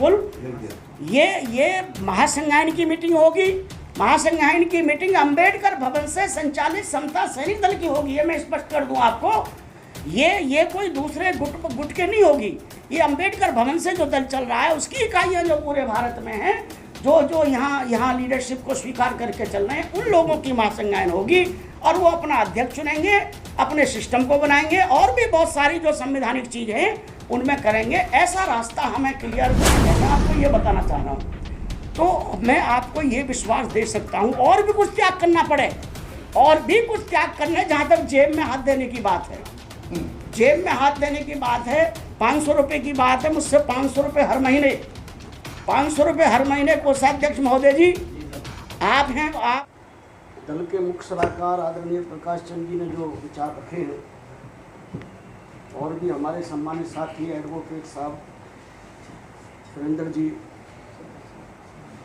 बिल्कुल। ये महासंज्ञान की मीटिंग होगी। महासंज्ञान की मीटिंग अंबेडकर भवन से संचालित समता सैनिक दल की होगी। ये मैं स्पष्ट कर दूं आपको, ये कोई दूसरे गुट के नहीं होगी। ये अंबेडकर भवन से जो दल चल रहा है उसकी इकाइयाँ जो पूरे भारत में हैं, जो यहाँ लीडरशिप को स्वीकार करके चल रहे हैं, उन लोगों की महासंज्ञान होगी और वो अपना अध्यक्ष चुनेंगे, अपने सिस्टम को बनाएंगे और भी बहुत सारी जो संवैधानिक चीज़ हैं उनमें करेंगे। ऐसा रास्ता हमें क्लियर है। मैं आपको ये बताना चाह रहा हूँ, तो मैं आपको ये विश्वास दे सकता हूँ और भी कुछ त्याग करना पड़े, और भी कुछ त्याग करने, जहाँ तक जेब में हाथ देने की बात है, जेब में हाथ देने की बात है, 500 रुपये की बात है, मुझसे 500 रुपये हर महीने, 500 रुपये हर महीने कोषाध्यक्ष महोदय जी आप हैं। आप दल के मुख्य सलाहकार आदरणीय प्रकाश चंद जी ने जो विचार रखे हैं, और भी हमारे सम्मानित साथी एडवोकेट साहब सुरेंद्र जी,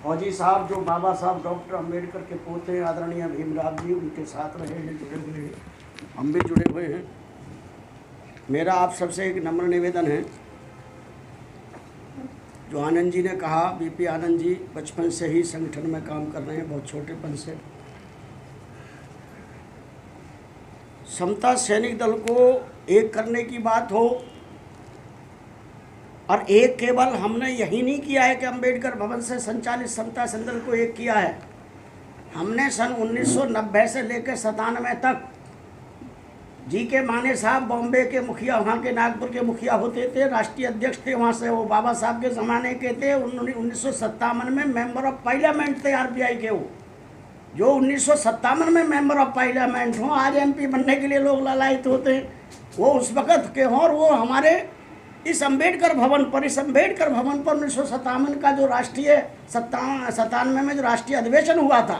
फौजी साहब जो बाबा साहब डॉक्टर अंबेडकर के पोते आदरणीय भीमराव जी, उनके साथ रहे हैं, जुड़े हुए हैं, हम भी जुड़े हुए हैं। मेरा आप सबसे एक नम्र निवेदन है, जो आनंद जी ने कहा, बीपी आनंद जी बचपन से ही संगठन में काम कर रहे हैं, बहुत छोटेपन से। समता सैनिक दल को एक करने की बात हो, और एक केवल हमने यही नहीं किया है कि अंबेडकर भवन से संचालित समता सैनिक दल को एक किया है, हमने सन 1990 से लेकर 97 तक जी के माने साहब बॉम्बे के मुखिया, वहाँ के नागपुर के मुखिया होते थे, राष्ट्रीय अध्यक्ष थे वहाँ से, वो बाबा साहब के ज़माने के थे। 1957 में मेंबर ऑफ पार्लियामेंट थे आरपीआई के, वो जो 1957 में मेंबर ऑफ पार्लियामेंट हों, आज एमपी बनने के लिए लोग लालायित होते हैं, वो उस वक़्त के हों। और वो हमारे इस अंबेडकर भवन पर 1957 का जो राष्ट्रीय 97 में जो राष्ट्रीय अधिवेशन हुआ था,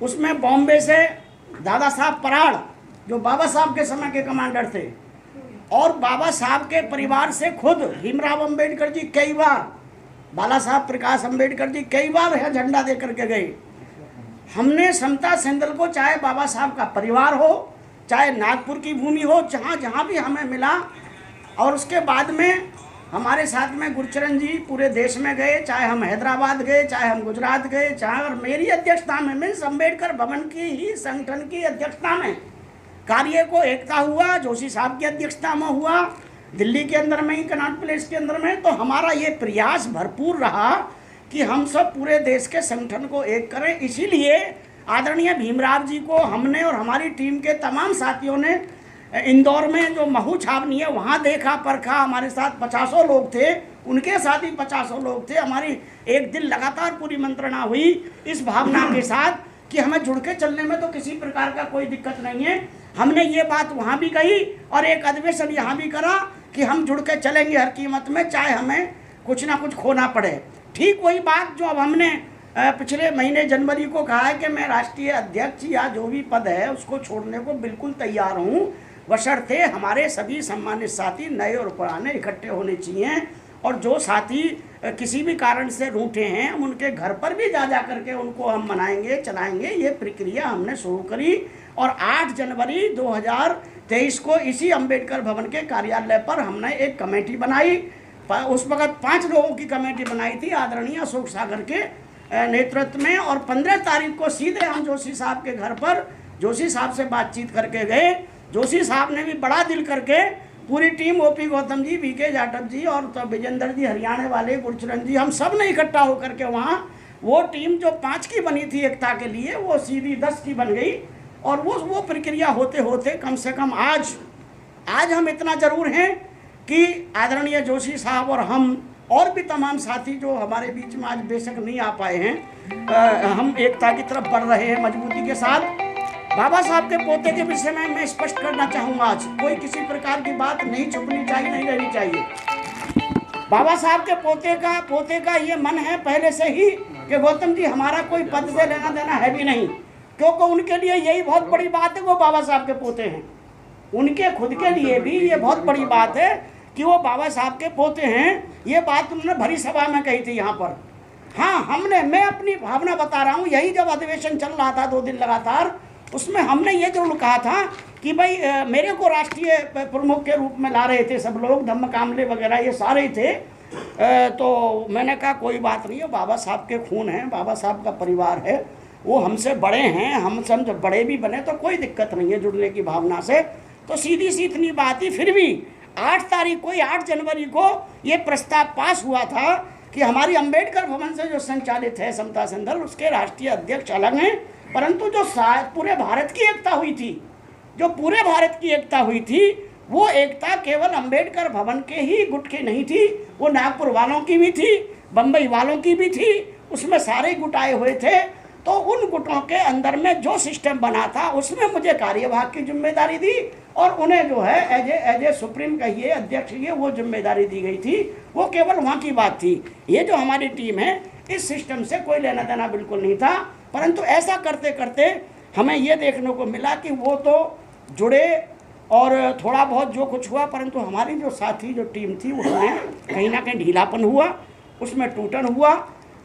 उसमें बॉम्बे से दादा साहब पराड़ जो बाबा साहब के समय के कमांडर थे, और बाबा साहब के परिवार से खुद भीमराव अंबेडकर जी कई बार, बाला साहब प्रकाश अंबेडकर जी कई बार यहाँ झंडा दे करके गए। हमने समता सैनिक दल को, चाहे बाबा साहब का परिवार हो, चाहे नागपुर की भूमि हो, जहाँ जहाँ भी हमें मिला, और उसके बाद में हमारे साथ में गुरचरण जी पूरे देश में गए, चाहे हम हैदराबाद गए, चाहे हम गुजरात गए, चाहे, और मेरी अध्यक्षता में, मीन्स अम्बेडकर भवन की ही संगठन की अध्यक्षता में कार्य को एकता हुआ, जोशी साहब की अध्यक्षता में हुआ, दिल्ली के अंदर में ही, कनॉट प्लेस के अंदर में। तो हमारा ये प्रयास भरपूर रहा कि हम सब पूरे देश के संगठन को एक करें। इसीलिए आदरणीय भीमराव जी को हमने और हमारी टीम के तमाम साथियों ने इंदौर में जो महू छावनी है वहाँ देखा परखा। हमारे साथ 50 लोग थे, उनके साथ ही 50 लोग थे। हमारी एक दिन लगातार पूरी मंत्रणा हुई इस भावना के साथ कि हमें जुड़ के चलने में तो किसी प्रकार का कोई दिक्कत नहीं है। हमने ये बात वहाँ भी कही और एक अधिवेशन यहाँ भी करा कि हम जुड़ के चलेंगे हर कीमत में, चाहे हमें कुछ ना कुछ खोना पड़े। ठीक वही बात जो अब हमने पिछले महीने जनवरी को कहा है कि मैं राष्ट्रीय अध्यक्ष या जो भी पद है उसको छोड़ने को बिल्कुल तैयार हूँ, बशर्ते हमारे सभी सम्मानित साथी नए और पुराने इकट्ठे होने चाहिए। और जो साथी किसी भी कारण से रूठे हैं, हम उनके घर पर भी जा करके उनको हम मनाएंगे, चलाएंगे। ये प्रक्रिया हमने शुरू करी और 8 जनवरी 2023 को इसी अंबेडकर भवन के कार्यालय पर हमने एक कमेटी बनाई। उस वक्त 5 लोगों की कमेटी बनाई थी आदरणीय अशोक सागर के नेतृत्व में, और 15 तारीख को सीधे हम जोशी साहब के घर पर जोशी साहब से बातचीत करके गए। जोशी साहब ने भी बड़ा दिल करके पूरी team, OP Gautam ji, BK Jatav जी और तो विजेंद्र जी हरियाणा वाले, गुरचरण जी, हम सब ने इकट्ठा होकर के वहाँ वो टीम जो 5 की बनी थी एकता के लिए, वो सीधी 10 की बन गई। और वो प्रक्रिया होते होते कम से कम आज हम इतना ज़रूर हैं कि आदरणीय जोशी साहब और हम और भी तमाम साथी जो हमारे बीच में आज बेशक नहीं आ पाए हैं, हम एकता की तरफ बढ़ रहे हैं मजबूती के साथ। बाबा साहब के पोते के विषय में मैं स्पष्ट करना चाहूँगा, आज कोई किसी प्रकार की बात नहीं छुपनी चाहिए, नहीं रहनी चाहिए। बाबा साहब के पोते का ये मन है पहले से ही कि गौतम जी हमारा कोई पद से लेना देना है भी नहीं, क्योंकि उनके लिए यही बहुत बड़ी बात है, वो बाबा साहब के पोते हैं। उनके खुद के लिए भी ये बहुत बड़ी बात है कि वो बाबा साहब के पोते हैं। ये बात उन्होंने भरी सभा में कही थी यहाँ पर। हाँ, मैं अपनी भावना बता रहा हूँ, यही जब अधिवेशन चल रहा था 2 दिन लगातार, उसमें हमने ये जरूर कहा था कि भाई मेरे को राष्ट्रीय प्रमुख के रूप में ला रहे थे सब लोग, धम्म कामले वगैरह ये सारे थे, तो मैंने कहा कोई बात नहीं है, बाबा साहब के खून हैं, बाबा साहब का परिवार है, वो हमसे बड़े हैं, हमसे हम जब बड़े भी बने तो कोई दिक्कत नहीं है जुड़ने की भावना से। तो सीधी सी इतनी बात ही। फिर भी 8 तारीख को, 8 जनवरी को ये प्रस्ताव पास हुआ था कि हमारी अंबेडकर भवन से जो संचालित है समता संदल, उसके राष्ट्रीय अध्यक्ष अलग हैं, परंतु जो पूरे भारत की एकता हुई थी, जो पूरे भारत की एकता हुई थी, वो एकता केवल अंबेडकर भवन के ही गुट की नहीं थी, वो नागपुर वालों की भी थी, बम्बई वालों की भी थी, उसमें सारे गुट आए हुए थे। तो उन गुटों के अंदर में जो सिस्टम बना था उसमें मुझे कार्यभाग की जिम्मेदारी दी और उन्हें जो है एज ए सुप्रीम कहिए, अध्यक्ष ये वो जिम्मेदारी दी गई थी। वो केवल वहाँ की बात थी। ये जो हमारी टीम है, इस सिस्टम से कोई लेना देना बिल्कुल नहीं था। परंतु ऐसा करते करते हमें ये देखने को मिला कि वो तो जुड़े और थोड़ा बहुत जो कुछ हुआ, परंतु हमारी जो साथी जो टीम थी उसमें कहीं ना कहीं ढीलापन हुआ, उसमें टूटन हुआ।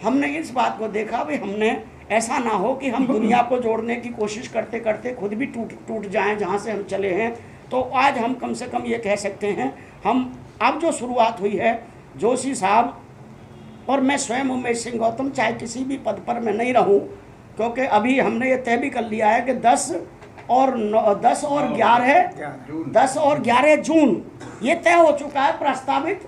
हमने इस बात को देखा भाई, हमने ऐसा ना हो कि हम दुनिया को जोड़ने की कोशिश करते करते खुद भी टूट जाएं जहाँ से हम चले हैं। तो आज हम कम से कम ये कह सकते हैं, हम अब जो शुरुआत हुई है, जोशी साहब और मैं स्वयं उमेश सिंह गौतम चाहे किसी भी पद पर मैं नहीं रहूं, क्योंकि अभी हमने ये तय भी कर लिया है कि 10 और 11 जून ये तय हो चुका है, प्रस्तावित।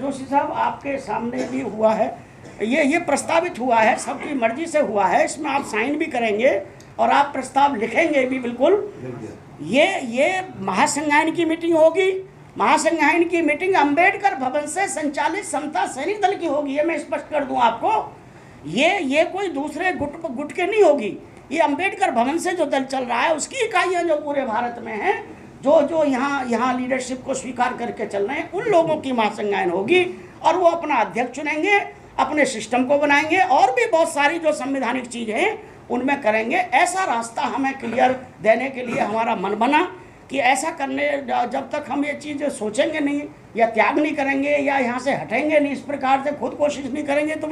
जोशी साहब आपके सामने भी हुआ है, ये प्रस्तावित हुआ है, सबकी मर्जी से हुआ है, इसमें आप साइन भी करेंगे और आप प्रस्ताव लिखेंगे भी बिल्कुल। ये महासंज्ञान की मीटिंग होगी। महासंज्ञान की मीटिंग अंबेडकर भवन से संचालित समता सैनिक दल की होगी, ये मैं स्पष्ट कर दूं आपको। ये कोई दूसरे गुट के नहीं होगी। ये अंबेडकर भवन से जो दल चल रहा है उसकी इकाइयाँ जो पूरे भारत में हैं, जो यहाँ लीडरशिप को स्वीकार करके चल रहे हैं, उन लोगों की महासंज्ञान होगी और वो अपना अध्यक्ष चुनेंगे, अपने सिस्टम को बनाएंगे और भी बहुत सारी जो संवैधानिक चीज़ हैं उनमें करेंगे। ऐसा रास्ता हमें क्लियर देने के लिए हमारा मन बना कि ऐसा करने, जब तक हम ये चीज़ सोचेंगे नहीं या त्याग नहीं करेंगे या यहाँ से हटेंगे नहीं, इस प्रकार से खुद कोशिश नहीं करेंगे तो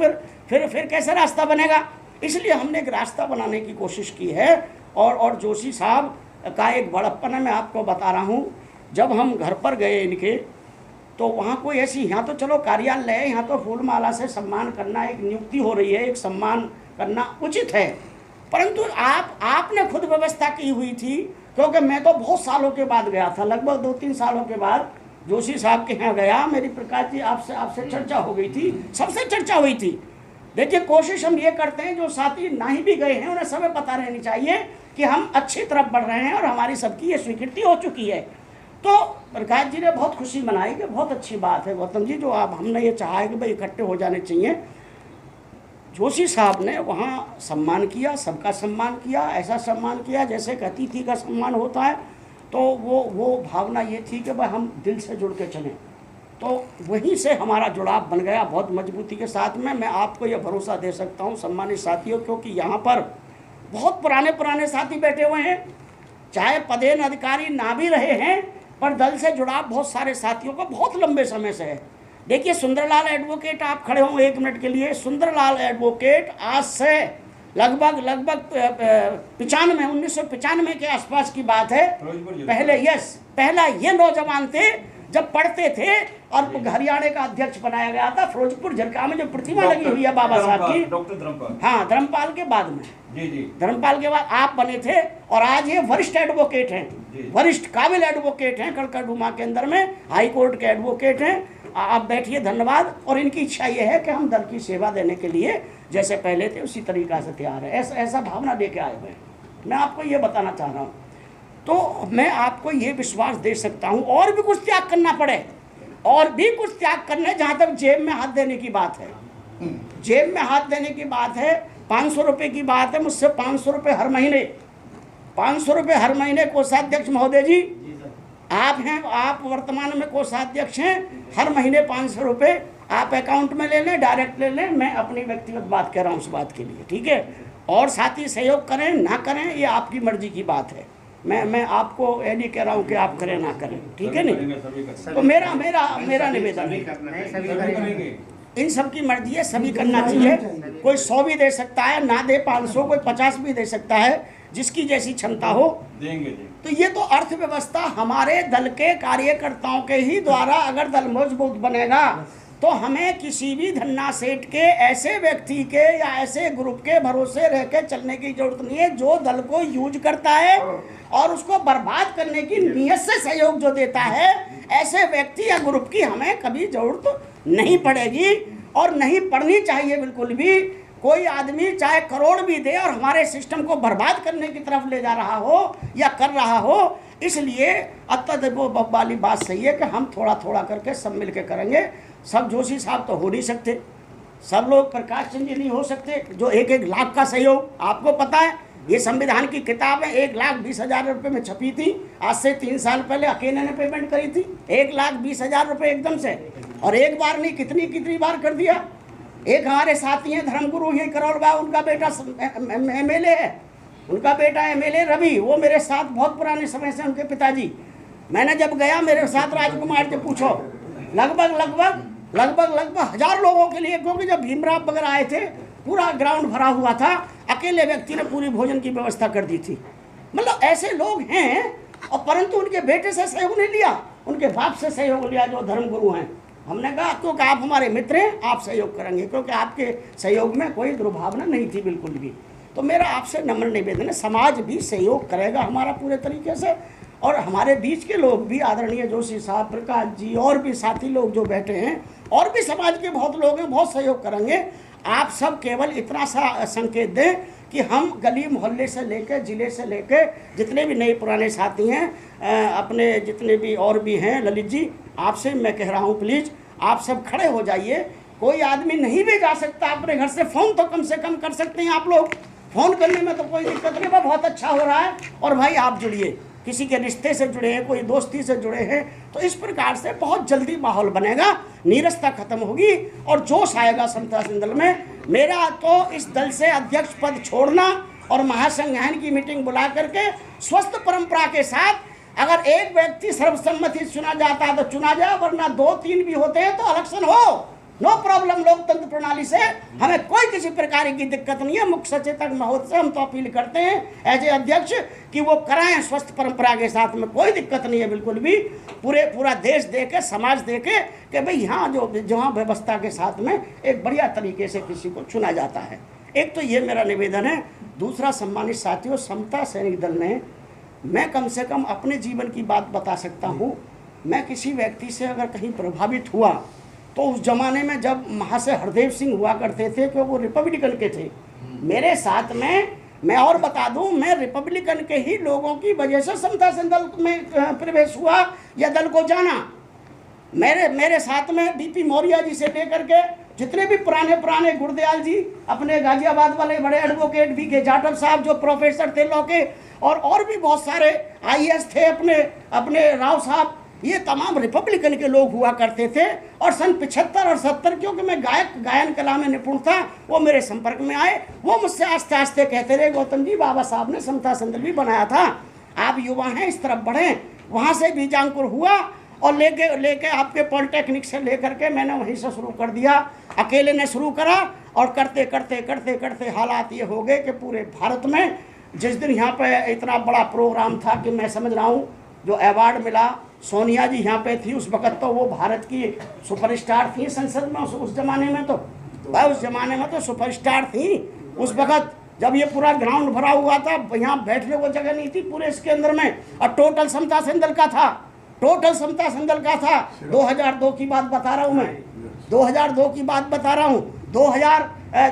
फिर कैसे रास्ता बनेगा। इसलिए हमने एक रास्ता बनाने की कोशिश की है। और जोशी साहब का एक बड़प्पन है, मैं आपको बता रहा हूँ। जब हम घर पर गए इनके, तो वहाँ कोई ऐसी, यहाँ तो चलो कार्यालय है, यहाँ तो फूल माला से सम्मान करना, एक नियुक्ति हो रही है, एक सम्मान करना उचित है, परंतु आपने खुद व्यवस्था की हुई थी। क्योंकि मैं तो बहुत सालों के बाद गया था, लगभग 2-3 सालों के बाद जोशी साहब के यहाँ गया। मेरी प्रकाश जी आपसे चर्चा हो गई थी, सबसे चर्चा हुई थी। देखिए, कोशिश हम ये करते हैं, जो साथी नहीं भी गए हैं उन्हें समय पता रहनी चाहिए कि हम अच्छी तरफ बढ़ रहे हैं और हमारी सबकी ये स्वीकृति हो चुकी है। तो प्रकाश जी ने बहुत खुशी मनाई कि बहुत अच्छी बात है गौतम जी, जो आप हमने ये चाहा है कि भाई इकट्ठे हो जाने चाहिए। जोशी साहब ने वहाँ सम्मान किया, सबका सम्मान किया, ऐसा सम्मान किया जैसे एक अतिथि का सम्मान होता है। तो वो भावना ये थी कि भाई हम दिल से जुड़ के चलें। तो वहीं से हमारा जुड़ाव बन गया बहुत मजबूती के साथ में। मैं आपको ये भरोसा दे सकता हूँ सम्मानित साथियों, क्योंकि यहाँ पर बहुत पुराने साथी बैठे हुए हैं, चाहे पदेन अधिकारी ना भी रहे हैं, पर दल से जुड़ाव बहुत सारे साथियों को बहुत लंबे समय से है। देखिए, सुंदरलाल एडवोकेट, आप खड़े हों 1 मिनट के लिए। सुंदरलाल एडवोकेट आज से लगभग 1995 के आसपास की बात है। पहला ये नौजवान थे जब पढ़ते थे और हरियाणा का अध्यक्ष बनाया गया था फिरोजपुर झरका में, जो प्रतिमा लगी हुई है बाबा साहब की, डॉक्टर धर्मपाल। हाँ, धर्मपाल के बाद में, जी, धर्मपाल के बाद आप बने थे और आज ये वरिष्ठ एडवोकेट हैं, वरिष्ठ काबिल एडवोकेट हैं, कड़कड़डूमा के अंदर में हाई कोर्ट के एडवोकेट हैं। आप बैठिए, धन्यवाद। और इनकी इच्छा ये है कि हम दल की सेवा देने के लिए जैसे पहले थे उसी तरीका से तैयार है, ऐसा भावना लेके आए हुए हैं। मैं आपको ये बताना चाह रहा हूँ। तो मैं आपको ये विश्वास दे सकता हूँ, और भी कुछ त्याग करना पड़े, और भी कुछ त्याग करना है। जहाँ तक जेब में हाथ देने की बात है, जेब में हाथ देने की बात है, 500 रुपये की बात है, मुझसे 500 रुपये हर महीने, 500 रुपये हर महीने कोषाध्यक्ष महोदय जी आप हैं, आप वर्तमान में कोषाध्यक्ष हैं, हर महीने 500 रुपये आप अकाउंट में ले लें, डायरेक्ट ले लें। मैं अपनी व्यक्तिगत बात कह रहा हूँ उस बात के लिए, ठीक है। और साथी सहयोग करें ना करें ये आपकी मर्जी की बात है। मैं आपको ये नहीं कह रहा हूँ कि आप करें ना करें, ठीक है नहीं। तो मेरा निवेदन है, इन सब की मर्जी है, सभी करना चाहिए। कोई 100 भी दे सकता है, ना दे 500, कोई 50 भी दे सकता है, जिसकी जैसी क्षमता हो देंगे। तो ये तो अर्थव्यवस्था हमारे दल के कार्यकर्ताओं के ही द्वारा, अगर दल मजबूत बनेगा तो हमें किसी भी धन्ना सेठ के ऐसे व्यक्ति के या ऐसे ग्रुप के भरोसे रह के चलने की जरूरत नहीं है जो दल को यूज करता है और उसको बर्बाद करने की नीयत से सहयोग जो देता है। ऐसे व्यक्ति या ग्रुप की हमें कभी जरूरत नहीं पड़ेगी और नहीं पड़नी चाहिए बिल्कुल भी। कोई आदमी चाहे करोड़ भी दे और हमारे सिस्टम को बर्बाद करने की तरफ ले जा रहा हो या कर रहा हो, इसलिए वो वाली बात सही है कि हम थोड़ा थोड़ा करके सब मिल के करेंगे। सब जोशी साहब तो हो नहीं सकते, सब लोग प्रकाश चंद जी नहीं हो सकते जो 1-1 लाख का सहयोग। आपको पता है ये संविधान की किताबें 1,20,000 रुपये में छपी थी। आज से 3 साल पहले अकेले ने पेमेंट करी थी 1,20,000 रुपये एकदम से, और एक बार नहीं कितनी बार कर दिया। एक हमारे साथी हैं धर्मगुरु हैं करोड़बा, उनका बेटा MLA है, उनका बेटा MLA रवि, वो मेरे साथ बहुत पुराने समय से उनके पिताजी। मैंने जब गया मेरे साथ राजकुमार से पूछो लगभग 1000 लोगों के लिए, क्योंकि जब भीमराव वगैरह आए थे पूरा ग्राउंड भरा हुआ था, अकेले व्यक्ति ने पूरी भोजन की व्यवस्था कर दी थी। मतलब ऐसे लोग हैं, और परंतु उनके बेटे से सहयोग नहीं लिया, उनके बाप से सहयोग लिया जो धर्मगुरु हैं। हमने कहा क्योंकि आप हमारे मित्र हैं, आप सहयोग करेंगे, क्योंकि आपके सहयोग में कोई दुर्भावना नहीं थी बिल्कुल भी। तो मेरा आपसे नम्र निवेदन है, समाज भी सहयोग करेगा हमारा पूरे तरीके से, और हमारे बीच के लोग भी आदरणीय जोशी साहब, प्रकाश जी और भी साथी लोग जो बैठे हैं, और भी समाज के बहुत लोग हैं, बहुत सहयोग करेंगे। आप सब केवल इतना सा संकेत दें कि हम गली मोहल्ले से लेकर जिले से लेकर जितने भी नए पुराने साथी हैं, अपने जितने भी और भी हैं, ललित जी आपसे मैं कह रहा हूँ प्लीज़ आप सब खड़े हो जाइए। कोई आदमी नहीं भी जा सकता अपने घर से, फ़ोन तो कम से कम कर सकते हैं आप लोग। फ़ोन करने में तो कोई दिक्कत नहीं, वह बहुत अच्छा हो रहा है। और भाई आप जुड़िए, किसी के रिश्ते से जुड़े हैं, कोई दोस्ती से जुड़े हैं, तो इस प्रकार से बहुत जल्दी माहौल बनेगा, नीरसता खत्म होगी और जोश आएगा समता दल में। मेरा तो इस दल से अध्यक्ष पद छोड़ना और महासंज्ञान की मीटिंग बुला करके स्वस्थ परंपरा के साथ अगर एक व्यक्ति सर्वसम्मति चुना जाता है तो चुना जाए, वरना 2-3 भी होते हैं तो इलेक्शन हो, नो प्रॉब्लम। लोकतंत्र प्रणाली से हमें कोई किसी प्रकार की दिक्कत नहीं है। मुख्य सचेतक महोदय से हम तो अपील करते हैं एज ए अध्यक्ष कि वो कराएं स्वस्थ परंपरा के साथ में, कोई दिक्कत नहीं है बिल्कुल भी। पूरा देश देखे, समाज देखे कि भाई यहाँ जहाँ व्यवस्था के साथ में एक बढ़िया तरीके से किसी को चुना जाता है। एक तो ये मेरा निवेदन है। दूसरा, सम्मानित साथियों, समता सैनिक दल ने, मैं कम से कम अपने जीवन की बात बता सकता हूँ। मैं किसी व्यक्ति से अगर कहीं प्रभावित हुआ तो उस जमाने में जब महाशय हरदेव सिंह हुआ करते थे, क्योंकि वो रिपब्लिकन के थे मेरे साथ में, मैं और बता दूं, मैं रिपब्लिकन के ही लोगों की वजह से समता दल में प्रवेश हुआ या दल को जाना। मेरे साथ में बीपी मौर्य जी से लेकर के जितने भी पुराने गुरदयाल जी, अपने गाजियाबाद वाले बड़े एडवोकेट भी के जाटव साहब जो प्रोफेसर थे लॉ के, और भी बहुत सारे IAS थे, अपने राव साहब, ये तमाम रिपब्लिकन के लोग हुआ करते थे। और सन 75 और 70, क्योंकि मैं गायन कला में निपुण था, वो मेरे संपर्क में आए। वो मुझसे आस्ते आस्ते कहते रहे, गौतम जी बाबा साहब ने समता दल भी बनाया था, आप युवा हैं इस तरफ बढ़ें। वहाँ से बीजांकुर हुआ और लेके आपके पॉलिटेक्निक से लेकर के मैंने वहीं से शुरू कर दिया। अकेले ने शुरू करा और करते करते हालात ये हो गए कि पूरे भारत में जिस दिन यहाँ पे इतना बड़ा प्रोग्राम था कि मैं समझ रहा हूँ जो अवार्ड मिला, सोनिया जी यहाँ पे थी उस वक़्त, तो वो भारत की सुपरस्टार थी संसद में उस ज़माने में, तो भाई उस ज़माने में तो सुपरस्टार थी उस वक़्त। जब ये पूरा ग्राउंड भरा हुआ था, यहाँ बैठने को जगह नहीं थी पूरे इसके अंदर में, और टोटल समता दल का था, टोटल समता दल का था। 2002 की बात बता रहा हूँ मैं, 2002 की बात बता रहा हूँ।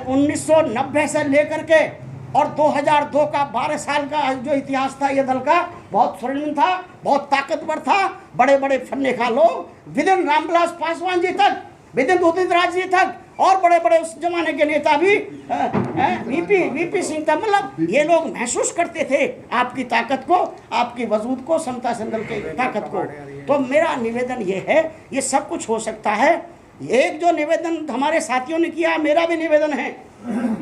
1990 से लेकर के और 2002 का 12 साल का जो इतिहास था ये दल का, बहुत स्वर्णिम था, बहुत ताकतवर था। बड़े बड़े फन्नेखा लोग विदिन रामविलास पासवान जी तक, विदिन उदित राज जी तक, और बड़े बड़े उस जमाने के नेता भी वीपी सिंह तक, मतलब ये लोग महसूस करते थे आपकी ताकत को, आपकी वजूद को, समता दल की ताकत को। तो मेरा निवेदन ये है, ये सब कुछ हो सकता है। एक जो निवेदन हमारे साथियों ने किया, मेरा भी निवेदन है,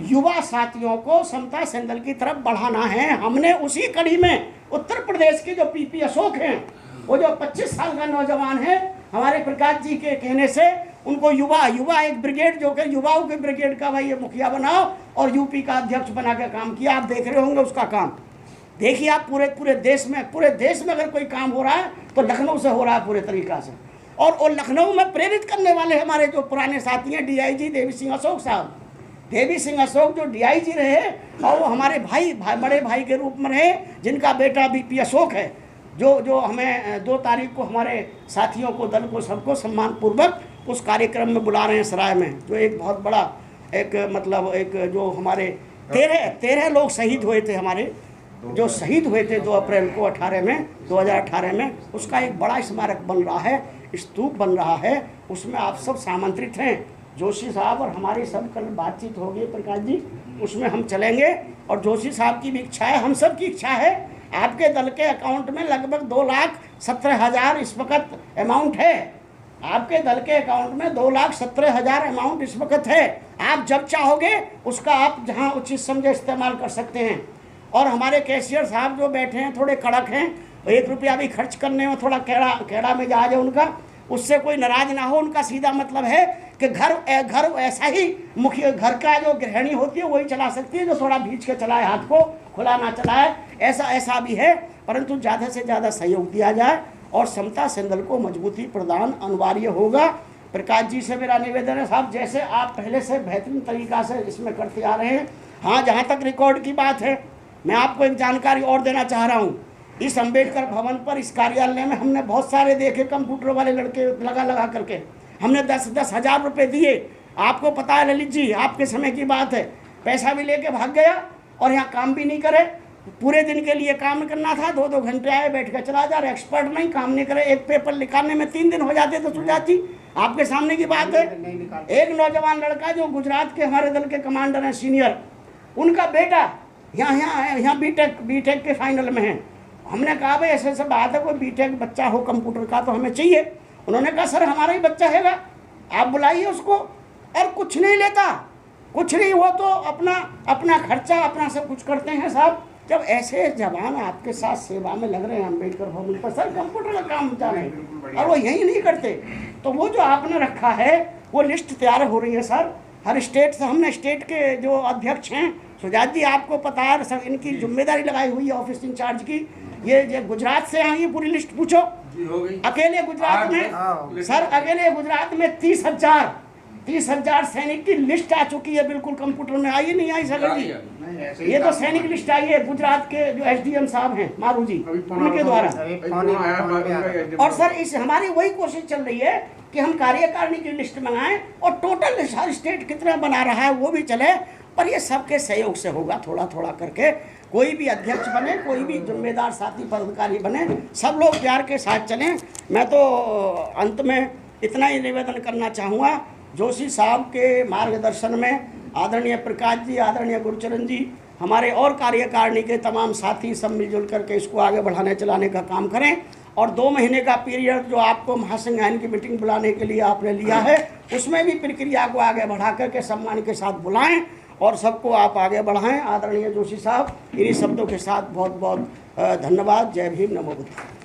युवा साथियों को समता दल की तरफ बढ़ाना है। हमने उसी कड़ी में उत्तर प्रदेश के जो PP अशोक हैं, वो जो 25 साल का नौजवान है, हमारे प्रकाश जी के कहने से उनको युवा एक ब्रिगेड जो कि युवाओं के ब्रिगेड का भाई ये मुखिया बनाओ और UP का अध्यक्ष बना के काम किया। आप देख रहे होंगे उसका काम, देखिए आप पूरे देश में अगर कोई काम हो रहा है तो लखनऊ से हो रहा है पूरे तरीका से। और लखनऊ में प्रेरित करने वाले हमारे जो पुराने साथी हैं डीआईजी देवी सिंह अशोक साहब, देवी सिंह अशोक जो डीआईजी रहे और वो हमारे भाई बड़े भाई के रूप में रहे, जिनका बेटा बीपी अशोक है, जो हमें 2 तारीख को हमारे साथियों को, दल को, सबको सम्मानपूर्वक उस कार्यक्रम में बुला रहे हैं सराय में, जो एक बहुत बड़ा एक मतलब एक जो हमारे 13 लोग शहीद हुए थे, हमारे जो शहीद हुए थे 2 अप्रैल को 2018 में, उसका एक बड़ा स्मारक बन रहा है, स्तूप बन रहा है, उसमें आप सब आमंत्रित हैं। जोशी साहब और हमारी सब कल बातचीत होगी प्रकाश जी, उसमें हम चलेंगे। और जोशी साहब की भी इच्छा है, हम सब की इच्छा है, आपके दल के अकाउंट में लगभग 2,17,000 इस वक्त अमाउंट है, आपके दल के अकाउंट में 2,17,000 अमाउंट इस वक्त है। आप जब चाहोगे उसका आप जहां उचित समझे इस्तेमाल कर सकते हैं। और हमारे कैशियर साहब जो बैठे हैं थोड़े कड़क हैं, 1 रुपया भी खर्च करने में थोड़ा कैड़ा मिजाज है उनका, उससे कोई नाराज ना हो। उनका सीधा मतलब है कि घर ऐसा ही मुख्य घर का जो गृहिणी होती है वही चला सकती है, जो थोड़ा भींच के चलाए, हाथ को खुला ना चलाए, ऐसा भी है। परंतु ज़्यादा से ज़्यादा सहयोग दिया जाए और समता सेंदल को मजबूती प्रदान अनिवार्य होगा। प्रकाश जी से मेरा निवेदन है साहब, जैसे आप पहले से बेहतरीन तरीक़ा से इसमें करते आ रहे हैं। हाँ, जहाँ तक रिकॉर्ड की बात है, मैं आपको एक जानकारी और देना चाह रहा हूँ। इस अंबेडकर भवन पर, इस कार्यालय में हमने बहुत सारे देखे कंप्यूटर वाले लड़के लगा करके, हमने 10-10 हज़ार रुपये दिए। आपको पता है ललित जी, आपके समय की बात है, पैसा भी लेके भाग गया और यहाँ काम भी नहीं करे। पूरे दिन के लिए काम करना था, 2-2 घंटे आए, बैठ कर चला जा रहा, एक्सपर्ट नहीं, काम नहीं करे। एक पेपर निकालने में 3 दिन हो जाते तो सुजात जी, आपके सामने की बात है। एक नौजवान लड़का जो गुजरात के हमारे दल के कमांडर हैं, सीनियर, उनका बेटा यहाँ बीटेक के फाइनल में है। हमने कहा भाई ऐसे बात है, कोई बीटेक बच्चा हो कंप्यूटर का तो हमें चाहिए। उन्होंने कहा सर हमारा ही बच्चा हैगा, आप बुलाइए उसको। और कुछ नहीं लेता, कुछ नहीं, वो तो अपना खर्चा अपना सब कुछ करते हैं साहब। जब ऐसे जवान आपके साथ सेवा में लग रहे हैं अम्बेडकर भवन पर, सर कंप्यूटर का काम जा रहे हैं और वो यही नहीं करते, तो वो जो आपने रखा है वो लिस्ट तैयार हो रही है सर। हर स्टेट से हमने, स्टेट के जो अध्यक्ष हैं सुजात जी, आपको पता है सर, इनकी जिम्मेदारी लगाई हुई है ऑफिस इंचार्ज की। ये गुजरात से आई, ये पूरी लिस्ट पूछो। अकेले गुजरात में सर, अकेले गुजरात में 30,000 सैनिक की लिस्ट आ चुकी है, बिल्कुल कंप्यूटर में आई नहीं आई सर जी, ये तो सैनिक लिस्ट आई है गुजरात के जो एसडीएम साहब हैं मारू जी, उनके द्वारा। और सर इस हमारी वही कोशिश चल रही है कि हम कार्यकारिणी की लिस्ट मंगाएं और टोटल हर स्टेट कितना बना रहा है वो भी चले, पर ये सबके सहयोग से होगा, थोड़ा थोड़ा करके। कोई भी अध्यक्ष बने, कोई भी जिम्मेदार साथी पदाधिकारी बने, सब लोग प्यार के साथ चलें। मैं तो अंत में इतना ही निवेदन करना चाहूँगा, जोशी साहब के मार्गदर्शन में आदरणीय प्रकाश जी, आदरणीय गुरचरण जी, हमारे और कार्यकारिणी के तमाम साथी सब मिलजुल करके इसको आगे बढ़ाने चलाने का काम करें। और 2 महीने का पीरियड जो आपको महासंज्ञान की मीटिंग बुलाने के लिए आपने लिया है, उसमें भी प्रक्रिया को आगे बढ़ा करके सम्मान के साथ बुलाएं और सबको आप आगे बढ़ाएं। आदरणीय जोशी साहब, इन्हीं शब्दों के साथ बहुत बहुत धन्यवाद। जय भीम, नमो बुद्धाय।